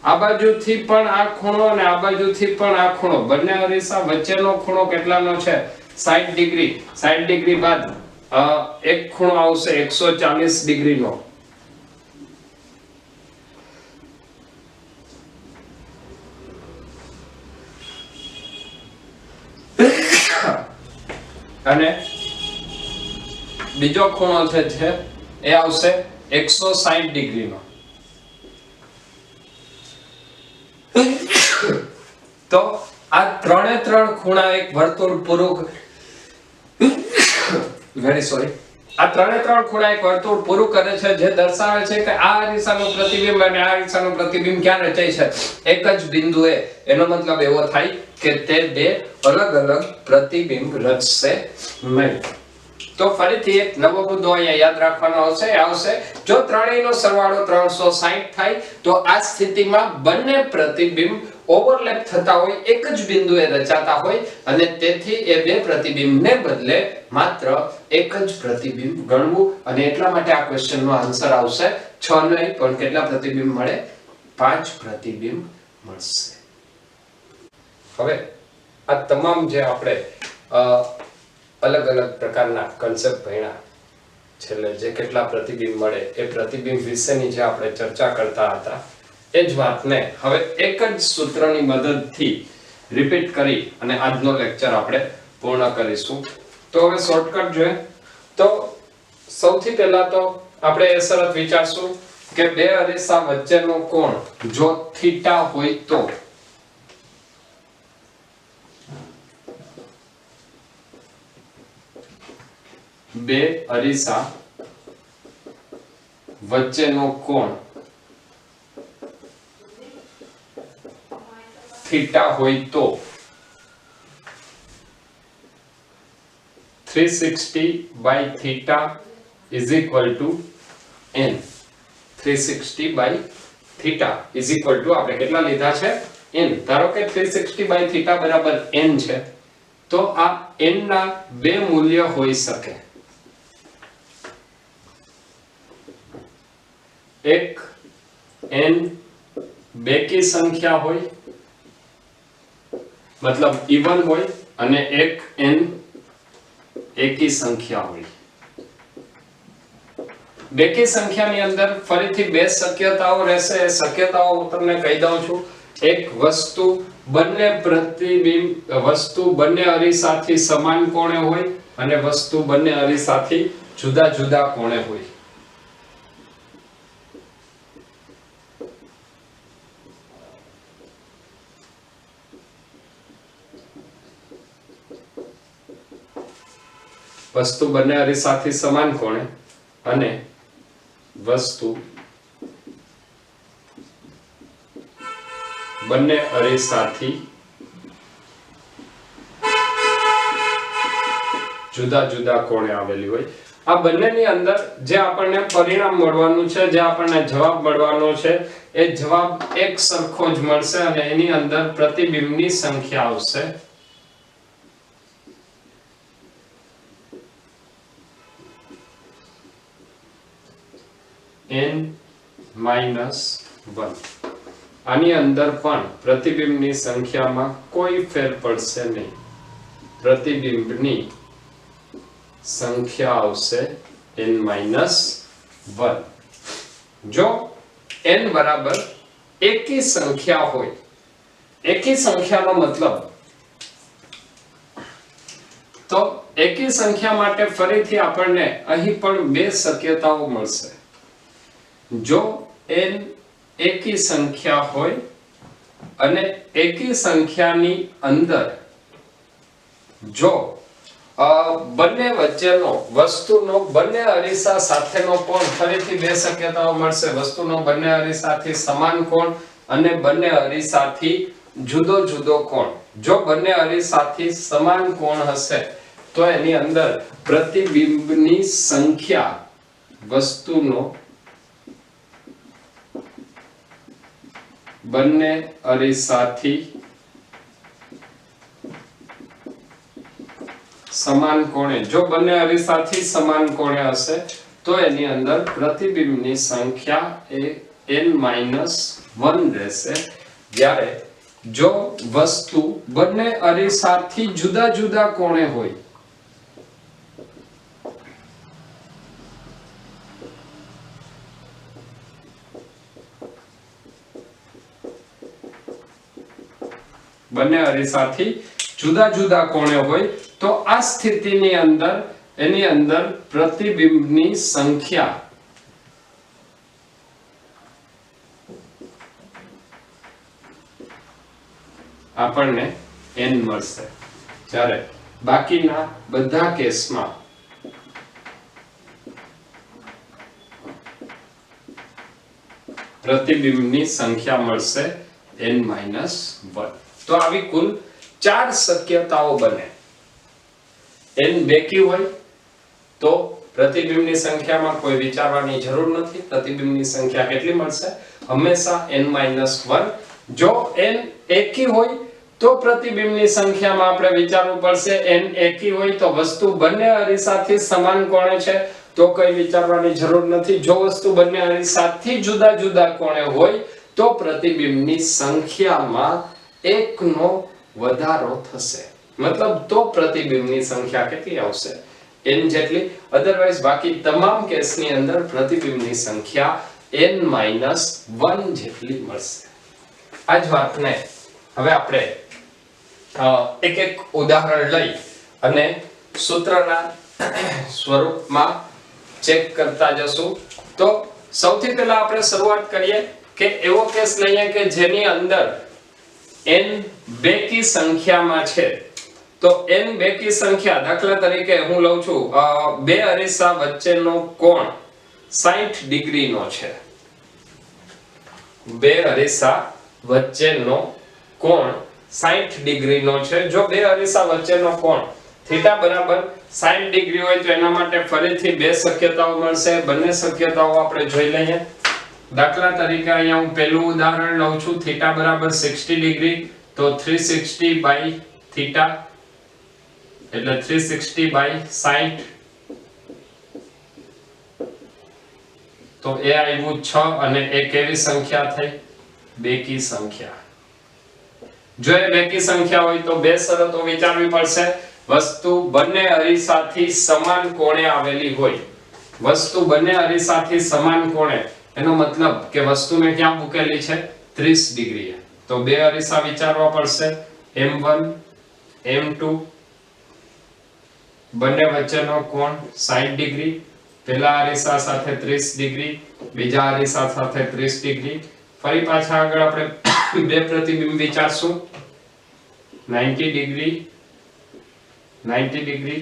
આ બાજુથી પણ આ ખૂણો અને આ બાજુથી પણ આ ખૂણો, બંને અરીસા વચ્ચેનો ખૂણો કેટલાનો છે? 60 ડિગ્રી. 60 ડિગ્રી બાદ એક ખૂણો આવશે 140 ડિગ્રીનો. અને બીજો ખૂણો છે એ આવશે 160 ડિગ્રીનો. તો આ ત્રણ ખૂણા એક વર્તુળ પૂરું પૂરું કરે છે, જે દર્શાવે છે કે આ અરીસાનું પ્રતિબિંબ અને આ અરીસાનું પ્રતિબિંબ ક્યાં રચાય છે? એક જ બિંદુએ. એનો મતલબ એવો થાય કે તે બે અલગ અલગ પ્રતિબિંબ રચશે નહીં. તો ફરીથી એક નવો મુદ્દો અહીંયા યાદ રાખવાનો આવશે જો ત્રણેયનો સરવાળો 360 થાય તો આ સ્થિતિમાં બંને પ્રતિબિંબ ઓવરલેપ થતા હોય, એક જ બિંદુએ રચાતા હોય અને તેથી એ બે પ્રતિબિંબને બદલે માત્ર એક જ પ્રતિબિંબ ગણવું. અને એટલા માટે આ ક્વેશ્ચનનો આન્સર આવશે 6 નહીં, પણ કેટલા પ્રતિબિંબ મળે? 5 પ્રતિબિંબ મળશે. હવે આ તમામ જે આપણે અલગ અલગ પ્રકારના કન્સેપ્ટ ભણ્યા, છેલ્લે જે કેટલા પ્રતિબિંબ મળે એ પ્રતિબિંબ વિશેની જે આપણે ચર્ચા કરતા હતા, એ જ વાતને હવે એક જ સૂત્રની મદદથી રિપીટ કરી અને આજનો લેક્ચર આપણે પૂર્ણ કરીશું. તો હવે શોર્ટકટ જોઈએ તો સૌથી પહેલા તો આપણે એ શરત વિચારશું કે બે અરીસા વચ્ચેનો કોણ જો થીટા હોય તો બે અરીસા વચ્ચેનો કોણ થીટા હોય તો 360 by theta is equal to n. 360 by theta is equal to આપણે કેટલા લીધા છે n. ધારો કે 360 by theta બરાબર n છે તો આ n ના બે મૂલ્ય હોઈ શકે. એક n બેકી સંખ્યા હોય मतलब इवन હોય અને એક n એકી સંખ્યા હોય. બેકી સંખ્યાની અંદર ફરીથી બે શક્યતાઓ રહેશે. એ શક્યતાઓ હું તમને કહી દઉં છું. એક વસ્તુ બંને અરીસાથી સમાન કોણે હોય અને વસ્તુ બંને અરીસાથી જુદા જુદા કોણે હોય. વસ્તુ બંને અરીસાથી સમાન કોણે અને વસ્તુ બંને અરીસાથી જુદા જુદા કોણે આવેલી હોય. આ બંનેની અંદર જે આપણને પરિણામ મળવાનું છે, જે આપણને જવાબ મળવાનો છે, એ જવાબ એક સરખો જ મળશે અને એની અંદર પ્રતિબિંબની સંખ્યા આવશે n-1. આની અંદર પણ પ્રતિબિંબની સંખ્યામાં કોઈ ફેર પડશે નહીં. પ્રતિબિંબની સંખ્યા આવશે n-1. જો n બરાબર એકી સંખ્યા હોય, એકી સંખ્યાનો મતલબ તો એકી સંખ્યા માટે ફરીથી આપણને અહીં પણ બે શક્યતાઓ મળશે. જો n એકી સંખ્યા હોય અને એકી સંખ્યાની અંદર જો બંને વચ્ચેનો વસ્તુનો બંને અરીસા સાથેનો કોણ, ફરીથી બે શક્યતાઓ મળશે. વસ્તુનો બંને અરીસાથી સમાન કોણ અને બંને અરીસાથી જુદો જુદો કોણ. જો બંને અરીસાથી સમાન કોણ હશે તો એની અંદર પ્રતિબિંબની સંખ્યા વસ્તુનો બંને અરીસાથી સમાન કોણે, જો બંને અરીસાથી સમાન કોણે હશે તો એની અંદર પ્રતિબિંબની સંખ્યા એ n-1 રહેશે. જ્યારે જો વસ્તુ બંને અરીસાથી જુદા જુદા કોણે હોય બંને અરીસાથી જુદા જુદા કોણે હોય તો આ સ્થિતિની અંદર એની અંદર પ્રતિબિંબની સંખ્યા આપણને n મળશે. જ્યારે બાકીના બધા કેસમાં પ્રતિબિંબની સંખ્યા મળશે n-1. તો આવી કુલ 4 શક્યતાઓ બને. n બેકી હોય તો પ્રતિબિંબની સંખ્યામાં કોઈ વિચારવાની જરૂર નથી. પ્રતિબિંબની સંખ્યા કેટલી મળશે? હંમેશા n-1. જો n એકી હોય તો પ્રતિબિંબની સંખ્યામાં આપણે વિચારવું પડશે. n એકી હોય તો વસ્તુ બંને અરીસાથી સમાન કોણે છે તો કોઈ વિચારવાની જરૂર નથી. જો વસ્તુ બંને અરીસાથી જુદા જુદા કોણે હોય તો પ્રતિબિંબની સંખ્યામાં એકનો વધારો થશે. મતલબ તો પ્રતિબિંબની સંખ્યા કેટલી આવશે? n જેટલી. અધરવાઇઝ બાકી તમામ કેસની અંદર પ્રતિબિંબની સંખ્યા n-1 જેટલી મળશે. આ જ વાતને હવે આપણે એક એક ઉદાહરણ લઈ અને સૂત્રના સ્વરૂપમાં ચેક કરતા જશું. તો સૌથી પહેલા આપણે શરૂઆત કરીએ કે એવો કેસ લઈએ કે જેની અંદર n બેકી સંખ્યામાં છે. તો n બેકી સંખ્યા, દાખલા તરીકે હું લઉં છું બે અરીસા વચ્ચેનો કોણ 60 ડિગ્રીનો છે. બે અરીસા વચ્ચેનો કોણ 60 ડિગ્રીનો છે. જો બે અરીસા વચ્ચેનો કોણ થીટા બરાબર 60 ડિગ્રી હોય તો એના માટે ફરીથી બે શક્યતાઓ મળશે. બંને શક્યતાઓ આપણે જોઈ લઈએ. દાખલા તરીકે અહીંયા હું પહેલું ઉદાહરણ લઉં છું. થીટા બરાબર 60 ડિગ્રી તો 360 બાય થીટા એટલે 360 બાય 60 તો એ આવ્યું 6 અને એ કેવી સંખ્યા થઈ? બેકી સંખ્યા. જો એ બેકી સંખ્યા હોય તો બે શરતો વિચારવી પડશે. વસ્તુ બંને અરીસાથી સમાન કોણે આવેલી હોય. વસ્તુ બંને અરીસાથી સમાન કોણે એનો મતલબ કે વસ્તુને ક્યાં મૂકેલી છે? 30 ડિગ્રીએ. તો બે અરીસા વિચારવા પડશે. M1 M2 બંને વચ્ચેનો કોણ 60 ડિગ્રી. પહેલા અરીસા સાથે 30 ડિગ્રી, બીજા અરીસા સાથે 30 ડિગ્રી. ફરી પાછા આગળ આપણે બે પ્રતિબિંબ વિચારશું. 90 ડિગ્રી 90 ડિગ્રી.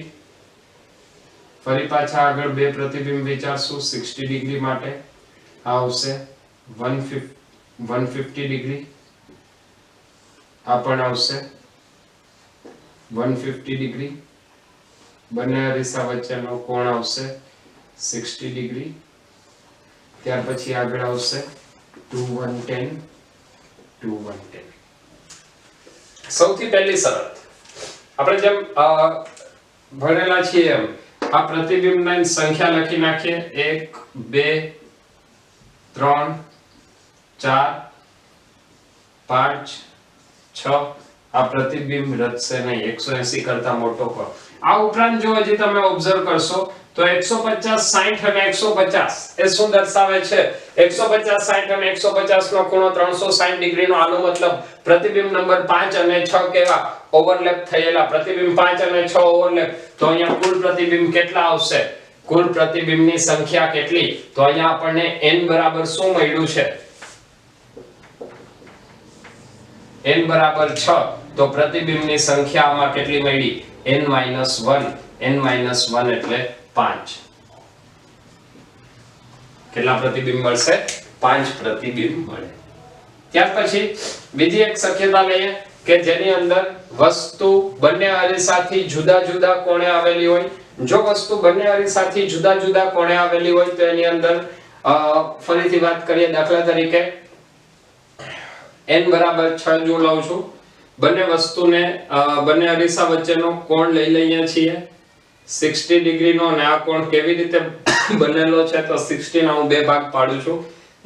ફરી પાછા આગળ બે પ્રતિબિંબ વિચારશું 60 ડિગ્રી માટે. આ આવશે 150 ડિગ્રી. આ પણ આવશે 150 ડિગ્રી. બંને અરીસા વચ્ચેનો કોણ આવશે 60 ડિગ્રી. ત્યાર પછી આગળ આવશે 2 110. સૌથી પહેલી શરત આપણે જેમ ભણેલા છીએ એમ આ પ્રતિબિંબની સંખ્યા લખી નાખીએ. 1 2 3 4 5 6. આ પ્રતિબિંબ રચશે નહીં. 180 કરતા મોટો પર. આ ઉપરાંત જો હજી તમે ઓબ્ઝર્વ કરશો તો 150 60 અને 150 એ શું દર્શાવે છે? 150 60 અને 150 નો ખૂણો 360 ડિગ્રીનો. આનો મતલબ પ્રતિબિંબ નંબર 5 અને 6 કેવા ઓવરલેપ થયેલા. પ્રતિબિંબ 5 અને 6 ઓવરલેપ. તો અહીંયા કુલ પ્રતિબિંબ કેટલા આવશે? કુલ પ્રતિબિંબની સંખ્યા કેટલી? તો અહીંયા આપણને n બરાબર શું મળ્યું છે? n બરાબર 6. તો પ્રતિબિંબની સંખ્યા આમાં કેટલી મળી? n - 1. n - 1 એટલે 5. કેટલા પ્રતિબિંબ મળશે? 5 પ્રતિબિંબ મળે. ત્યાર પછી બીજી એક શક્યતા લઈએ કે જેની અંદર વસ્તુ બંને અરીસાથી જુદા જુદા કોણે આવેલી હોય. જો વસ્તુ બંને અરીસાથી જુદા જુદા કોણે આવેલી હોય તો એની અંદર ફરીથી વાત કરીએ. દાખલા તરીકે n બરાબર 6 જો લઉં છું. બંને વસ્તુને બંને અરીસા વચ્ચેનો કોણ લઈ લઈએ છીએ 60 ડિગ્રીનો. અને આ કોણ કેવી રીતે બનેલો છે? તો 60 ના હું બે ભાગ પાડું છું.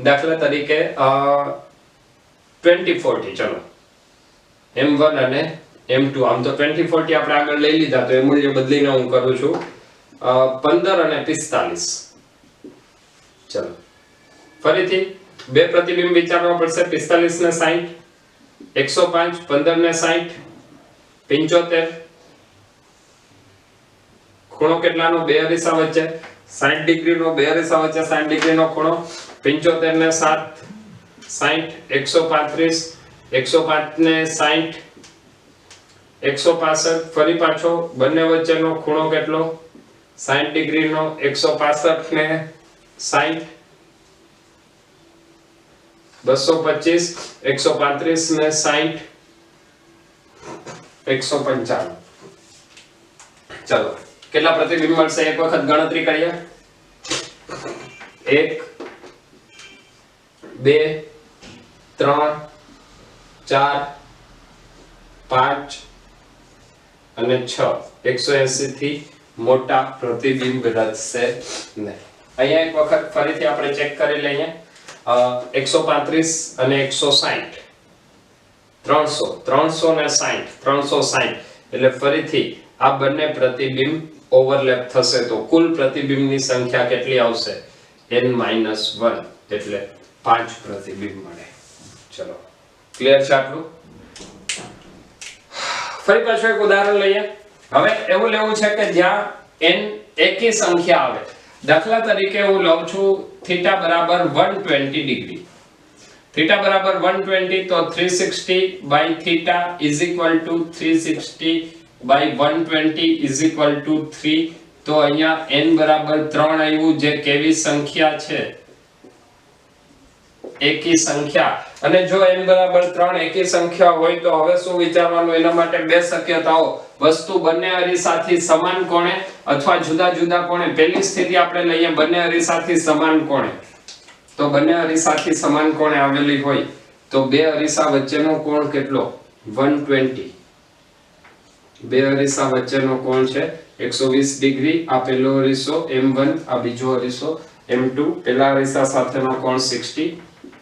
દાખલા તરીકે 20/40. ચલો M1 અને M2. આમ તો 20/40 આપણે આગળ લઈ લીધા તો એ મૂલ્ય બદલીને હું કરું છું 15 અને 45. ચલો ફરીથી બે પ્રતિબિંબ વિચારવા પડશે. 45 ને 60, 105, 15 ને 60, 75. ખૂણો કેટલાનો? બે અરીસા વચ્ચે 60 ડિગ્રીનો. બે અરીસા વચ્ચે 60 ડિગ્રીનો ખૂણો. 75 ને 7 60, 135, 105 ને 60, 165. ફરી પાછો બંને વચ્ચેનો ખૂણો કેટલો? 60 ડિગ્રીનો. 165 ને 60, 225, 135 ને 60, 195. ચલો કેટલા પ્રતિબિંબ મળશે? એક વખત ગણતરી કરીએ. 1 2 3 4 5 અને 6. 180 થી મોટા પ્રતિબિંબ રચશે નહીં. અહીંયા એક વખત ફરીથી આપણે ચેક કરી લઈએ. 135 અને 160, 300 ને 60, 360. એટલે ફરીથી આ બંને પ્રતિબિંબ ઓવરલેપ થશે તો કુલ પ્રતિબિંબની સંખ્યા કેટલી આવશે? n - 1 એટલે 5 પ્રતિબિંબ મળે. ચલો ક્લિયર છે આટલું? ફરી પાછું એક ઉદાહરણ લઈએ. હવે એવું લેવું છે કે જ્યાં n એકી સંખ્યા આવે. દાખલા તરીકે હું લઉં છું થીટા બરાબર 120 ડિગ્રી. થીટા બરાબર 120 તો 360 by theta is equal to 360 by 120 is equal to 3 તો અહીંયા n બરાબર 3 આવ્યું, જે કેવી સંખ્યા છે? એકી સંખ્યા. અને જો n બરાબર 3 એકી સંખ્યા હોય તો હવે શું વિચારવાનું? એના માટે બે શક્યતાઓ. વસ્તુ બંને અરીસાથી સમાન કોણે અથવા જુદા જુદા કોણે. પહેલી સ્થિતિ આપણે લઈએ બંને અરીસાથી સમાન કોણે. તો બંને અરીસાથી સમાન કોણે આવેલી હોય તો બે અરીસા વચ્ચેનો કોણ કેટલો? 120. બે અરીસા વચ્ચેનો કોણ છે 120 ડિગ્રી. આ પહેલો અરીસો m1, આ બીજો અરીસો m2. પહેલા અરીસા સાથેનો કોણ 60,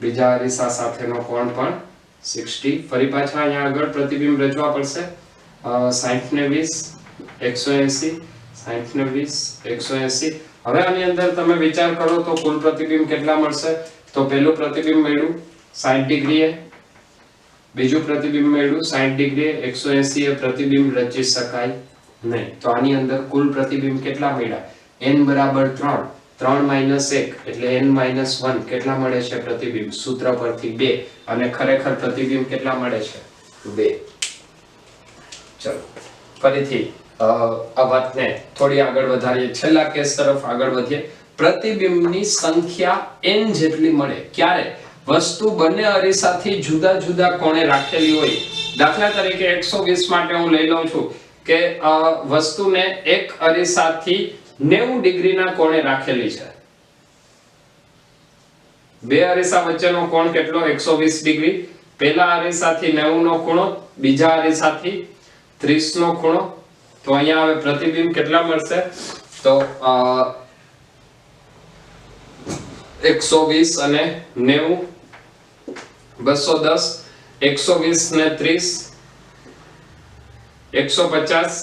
બીજા અરીસા સાથેનો કોણ પણ 60. ફરી પાછા અહીંયા આગળ પ્રતિબિંબ રચવા પડશે. 60 ને 20 180, 60 ને 20 180. હવે આની અંદર તમે વિચાર કરો તો કુલ પ્રતિબિંબ કેટલા મળશે? તો પહેલું પ્રતિબિંબ મળ્યું 60 ડિગ્રીએ, બીજું પ્રતિબિંબ મળ્યું 60 ડિગ્રીએ. 180 એ પ્રતિબિંબ રચી શકાય નહીં. તો આની અંદર કુલ પ્રતિબિંબ કેટલા મળ્યા? n બરાબર 3, 3 માઇનસ 1 એટલે n માઇનસ 1. કેટલા મળે છે પ્રતિબિંબ? સૂત્ર પરથી 2. અને ખરેખર પ્રતિબિંબ કેટલા મળે છે? 2. ચલો ફરીથી આ વાતને થોડી આગળ વધારીએ, છેલ્લા કેસ તરફ આગળ વધીએ. પ્રતિબિંબની સંખ્યા n જેટલી મળે ક્યારે? વસ્તુ બંને અરીસાથી જુદા જુદા કોણે રાખેલી હોય. દાખલા તરીકે 120 માટે હું લઈ લઉં છું કે વસ્તુને એક અરીસાથી 90 ડિગ્રીના કોણે રાખેલી છે. બે અરીસા વચ્ચેનો કોણ કેટલો? 120 ડિગ્રી. પહેલા અરીસાથી 90 નો ખૂણો, બીજા અરીસાથી 30 નો ખૂણો. તો અહીંયા હવે પ્રતિબિંબ કેટલા મળશે? તો 120 અને 90 210, 120 ને 30 150.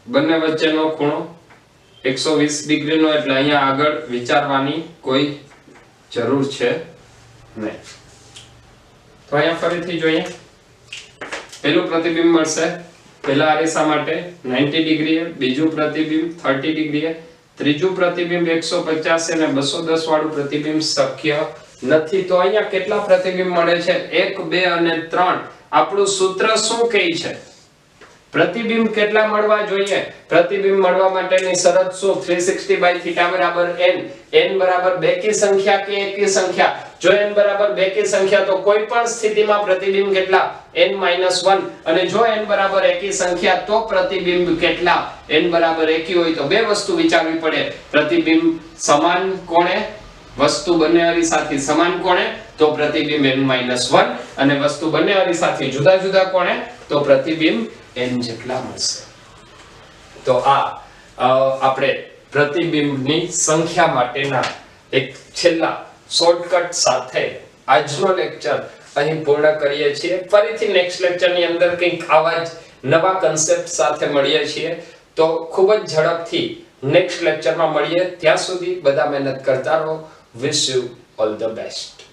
બંને વચ્ચેનો ખૂણો 120 ડિગ્રીનો, એટલે અહીંયા આગળ વિચારવાની કોઈ જરૂર છે નહીં. તો અહીંયા ફરીથી જોઈએ. પહેલું પ્રતિબિંબ મળશે પહેલા અરીસા માટે 90 ડિગ્રીએ, બીજું પ્રતિબિંબ 30 ડિગ્રીએ, ત્રીજું પ્રતિબિંબ 150 અને 210 વાળું પ્રતિબિંબ શક્ય નથી. તો અહીંયા કેટલા પ્રતિબિંબ મળે છે? 1, 2 અને 3. આપણું સૂત્ર શું કહે છે? પ્રતિબિંબ કેટલા મળવા જોઈએ? પ્રતિબિંબ મળવા માટેની શરત શું? 360 θ બરાબર n. n બરાબર બેકી સંખ્યા કે એકી સંખ્યા? જો n બરાબર બેકી સંખ્યા તો કોઈ પણ સ્થિતિમાં પ્રતિબિંબ કેટલા? n - 1. અને જો n બરાબર એકી સંખ્યા તો પ્રતિબિંબ કેટલા? n બરાબર એકી હોય તો બે વસ્તુ વિચારવી પડે. પ્રતિબિંબ સમાન કોણે? વસ્તુ બંને અરીસાથી સમાન કોણે? તો પ્રતિબિંબ n - 1. અને વસ્તુ બંને અરીસાથી જુદા જુદા કોણે? તો પ્રતિબિંબ n જેટલા મળશે. તો આ આપણે પ્રતિબિંબની સંખ્યા માટેના એક છેલ્લા શોર્ટકટ સાથે આજનો લેક્ચર અહીં પૂર્ણ કરીએ છીએ. ફરીથી નેક્સ્ટ લેક્ચરની અંદર કંઈક આવા જ નવા કન્સેપ્ટ સાથે મળીએ છીએ. તો ખૂબ જ ઝડપથી નેક્સ્ટ લેક્ચરમાં મળીએ. ત્યાં સુધી બધા મહેનત કરતા રહો. Wish you all the best.